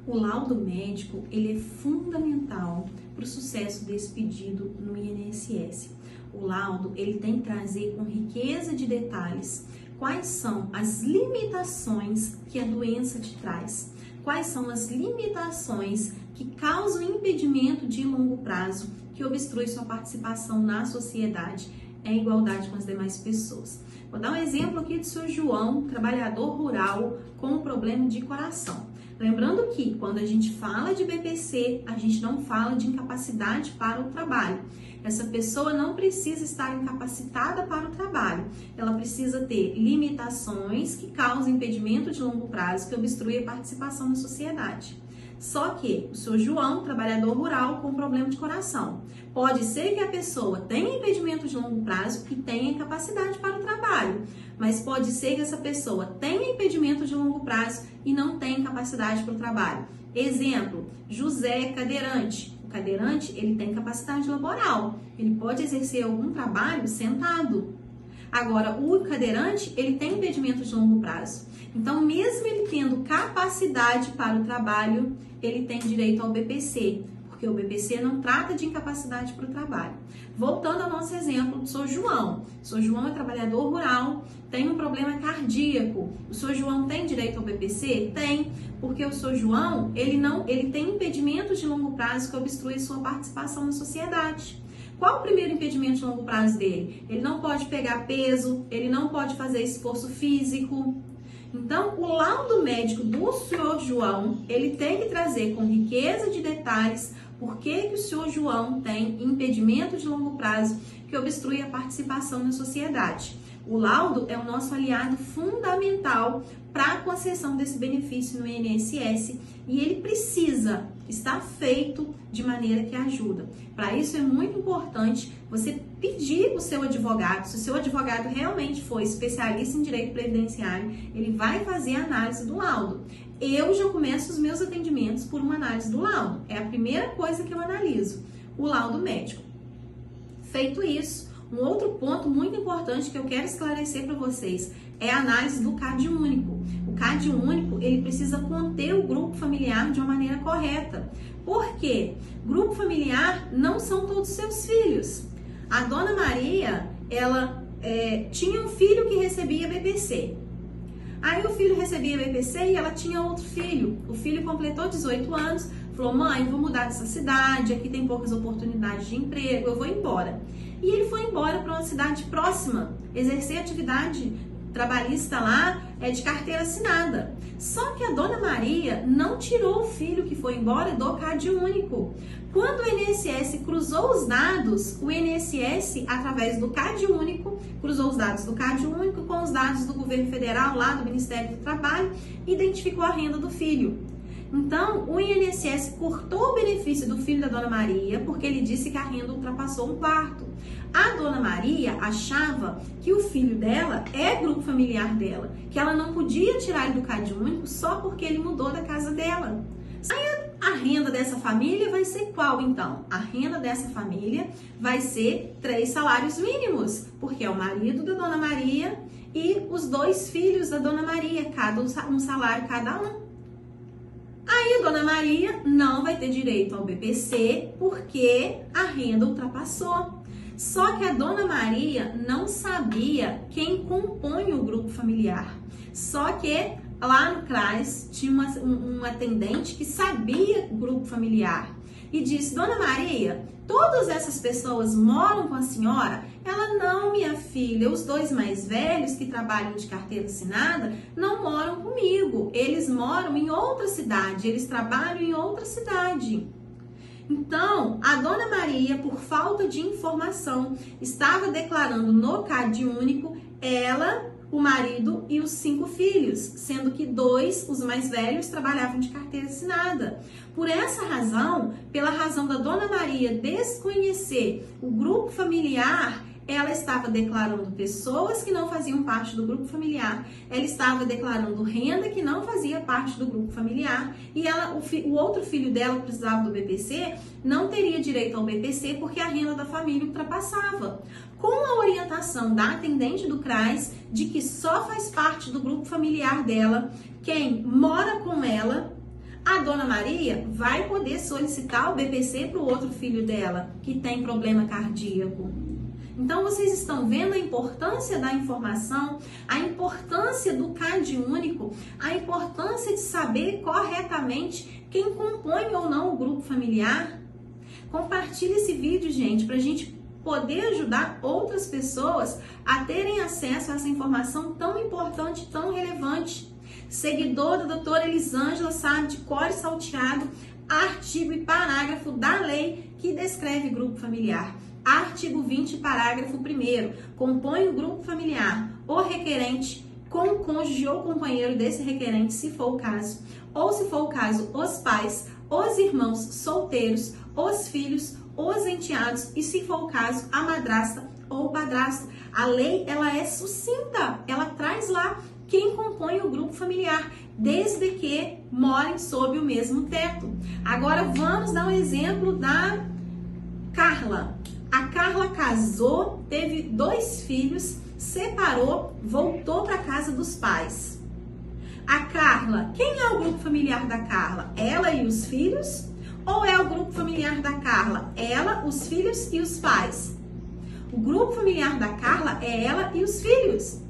O laudo médico, ele é fundamental para o sucesso desse pedido no INSS. O laudo, ele tem que trazer com riqueza de detalhes quais são as limitações que a doença te traz, quais são as limitações que causam impedimento de longo prazo, que obstrui sua participação na sociedade em igualdade com as demais pessoas. Vou dar um exemplo aqui do seu João, trabalhador rural com um problema de coração. Lembrando que quando a gente fala de BPC, a gente não fala de incapacidade para o trabalho. Essa pessoa não precisa estar incapacitada para o trabalho. Ela precisa ter limitações que causam impedimento de longo prazo, que obstrui a participação na sociedade. Só que o seu João, trabalhador rural com problema de coração, pode ser que a pessoa tenha impedimento de longo prazo e tenha incapacidade para o trabalho, mas pode ser que essa pessoa tenha impedimento de longo prazo e não tenha capacidade para o trabalho. Exemplo, José cadeirante. O cadeirante, ele tem capacidade laboral, ele pode exercer algum trabalho sentado. Agora, o cadeirante, ele tem impedimento de longo prazo. Então, mesmo ele tendo capacidade para o trabalho, ele tem direito ao BPC, porque o BPC não trata de incapacidade para o trabalho. Voltando ao nosso exemplo do seu João. O seu João é trabalhador rural, tem um problema cardíaco. O seu João tem direito ao BPC? Tem, porque o seu João, ele tem impedimento de longo prazo que obstrui sua participação na sociedade. Qual o primeiro impedimento de longo prazo dele? Ele não pode pegar peso, ele não pode fazer esforço físico. Então, o laudo médico do senhor João, ele tem que trazer com riqueza de detalhes por que o senhor João tem impedimento de longo prazo que obstrui a participação na sociedade. O laudo é o nosso aliado fundamental para a concessão desse benefício no INSS e ele precisa estar feito de maneira que ajuda. Para isso é muito importante você pedir para o seu advogado, se o seu advogado realmente for especialista em direito previdenciário, ele vai fazer a análise do laudo. Eu já começo os meus atendimentos por uma análise do laudo. É a primeira coisa que eu analiso, o laudo médico. Feito isso, um outro ponto muito importante que eu quero esclarecer para vocês é a análise do CAD único. O CAD único, ele precisa conter o grupo familiar de uma maneira correta. Por quê? Grupo familiar não são todos seus filhos. A dona Maria, ela tinha um filho que recebia BPC. Aí o filho recebia BPC e ela tinha outro filho. O filho completou 18 anos, falou: mãe, vou mudar dessa cidade, aqui tem poucas oportunidades de emprego, eu vou embora. E ele foi embora para uma cidade próxima, exercer atividade trabalhista lá, de carteira assinada. Só que a dona Maria não tirou o filho que foi embora do CAD único. Quando o INSS cruzou os dados, o INSS, através do CAD único, cruzou os dados do CAD único com os dados do governo federal, lá do Ministério do Trabalho, e identificou a renda do filho. Então, o INSS cortou o benefício do filho da dona Maria, porque ele disse que a renda ultrapassou 1/4. A dona Maria achava que o filho dela é grupo familiar dela, que ela não podia tirar ele do CAD único só porque ele mudou da casa dela. Aí a renda dessa família vai ser qual então? A renda dessa família vai ser 3 salários mínimos, porque é o marido da dona Maria e os 2 filhos da dona Maria, cada um salário cada um. Aí a dona Maria não vai ter direito ao BPC porque a renda ultrapassou. Só que a dona Maria não sabia quem compõe o grupo familiar. Só que lá no CRAS tinha um atendente que sabia o grupo familiar e disse: dona Maria, todas essas pessoas moram com a senhora? Ela: não, minha filha, os 2 mais velhos que trabalham de carteira assinada não moram comigo. Eles moram em outra cidade, eles trabalham em outra cidade. Então, a dona Maria, por falta de informação, estava declarando no CAD único ela, o marido e os 5 filhos, sendo que 2, os mais velhos, trabalhavam de carteira assinada. Por essa razão, pela razão da dona Maria desconhecer o grupo familiar, ela estava declarando pessoas que não faziam parte do grupo familiar, ela estava declarando renda que não fazia parte do grupo familiar e o outro filho dela que precisava do BPC não teria direito ao BPC porque a renda da família ultrapassava. Com a orientação da atendente do CRAS de que só faz parte do grupo familiar dela quem mora com ela, a Dona Maria vai poder solicitar o BPC para o outro filho dela, que tem problema cardíaco. Então, vocês estão vendo a importância da informação, a importância do CAD único, a importância de saber corretamente quem compõe ou não o grupo familiar? Compartilhe esse vídeo, gente, para a gente poder ajudar outras pessoas a terem acesso a essa informação tão importante, tão relevante. Seguidor da doutora Elisângela sabe de cor e salteado artigo e parágrafo da lei que descreve grupo familiar. Artigo 20, parágrafo 1º, compõe o grupo familiar o requerente com o cônjuge ou companheiro desse requerente, se for o caso, ou se for o caso, os pais, os irmãos solteiros, os filhos, os enteados e, se for o caso, a madrasta ou o padrasto. A lei, ela é sucinta, ela traz lá quem compõe o grupo familiar, desde que morem sob o mesmo teto. Agora vamos dar um exemplo da Carla. A Carla casou, teve 2 filhos, separou, voltou para a casa dos pais. A Carla, quem é o grupo familiar da Carla? Ela e os filhos? Ou é o grupo familiar da Carla? Ela, os filhos e os pais? O grupo familiar da Carla é ela e os filhos.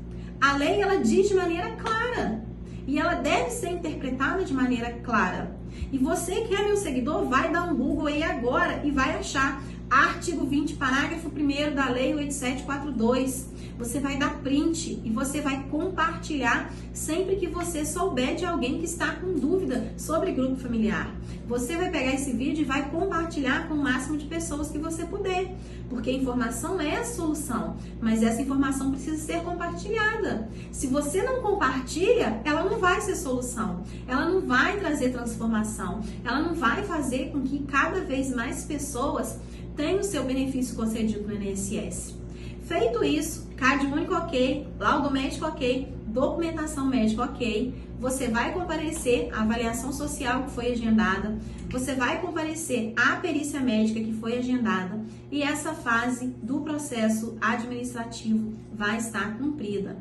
A lei, ela diz de maneira clara. E ela deve ser interpretada de maneira clara. E você que é meu seguidor, vai dar um Google aí agora e vai achar artigo 20, parágrafo 1º da lei 8742. Você vai dar print e você vai compartilhar sempre que você souber de alguém que está com dúvida sobre grupo familiar. Você vai pegar esse vídeo e vai compartilhar com o máximo de pessoas que você puder, porque a informação é a solução, mas essa informação precisa ser compartilhada. Se você não compartilha, ela não vai ser solução, ela não vai trazer transformação, ela não vai fazer com que cada vez mais pessoas tenham o seu benefício concedido no INSS. Feito isso, CAD único ok, laudo médico ok, documentação médica ok, você vai comparecer à avaliação social que foi agendada, você vai comparecer à perícia médica que foi agendada e essa fase do processo administrativo vai estar cumprida.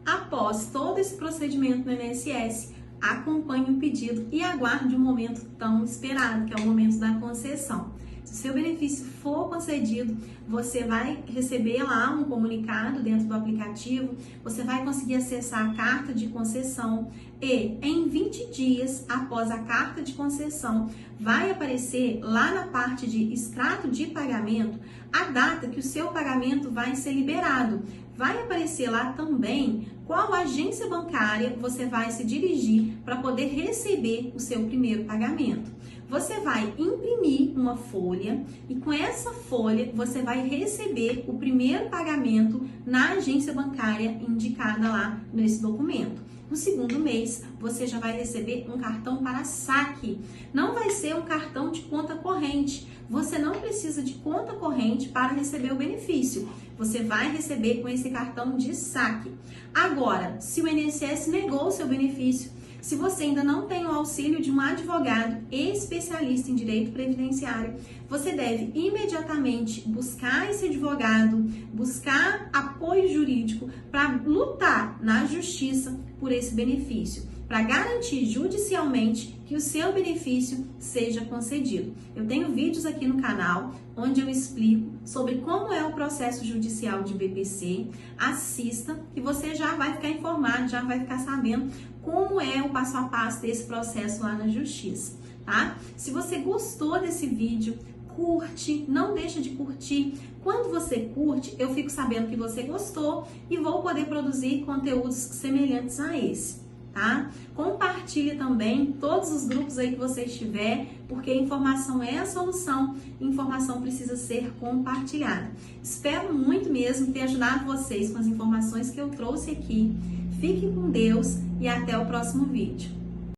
Após todo esse procedimento no INSS, acompanhe o pedido e aguarde o momento tão esperado, que é o momento da concessão. Se o seu benefício for concedido, você vai receber lá um comunicado dentro do aplicativo, você vai conseguir acessar a carta de concessão e em 20 dias após a carta de concessão, vai aparecer lá na parte de extrato de pagamento a data que o seu pagamento vai ser liberado. Vai aparecer lá também qual agência bancária você vai se dirigir para poder receber o seu primeiro pagamento. Você vai imprimir uma folha e com essa folha você vai receber o primeiro pagamento na agência bancária indicada lá nesse documento. No segundo mês, você já vai receber um cartão para saque. Não vai ser um cartão de conta corrente. Você não precisa de conta corrente para receber o benefício. Você vai receber com esse cartão de saque. Agora, se o INSS negou o seu benefício, se você ainda não tem o auxílio de um advogado especialista em direito previdenciário, você deve imediatamente buscar esse advogado, buscar apoio jurídico para lutar na justiça por esse benefício, para garantir judicialmente que o seu benefício seja concedido. Eu tenho vídeos aqui no canal onde eu explico sobre como é o processo judicial de BPC. Assista que você já vai ficar informado, já vai ficar sabendo como é o passo a passo desse processo lá na justiça, tá? Se você gostou desse vídeo, curte, não deixa de curtir. Quando você curte, eu fico sabendo que você gostou e vou poder produzir conteúdos semelhantes a esse, tá? Compartilhe também todos os grupos aí que você estiver, porque informação é a solução, informação precisa ser compartilhada. Espero muito mesmo ter ajudado vocês com as informações que eu trouxe aqui. Fiquem com Deus e até o próximo vídeo.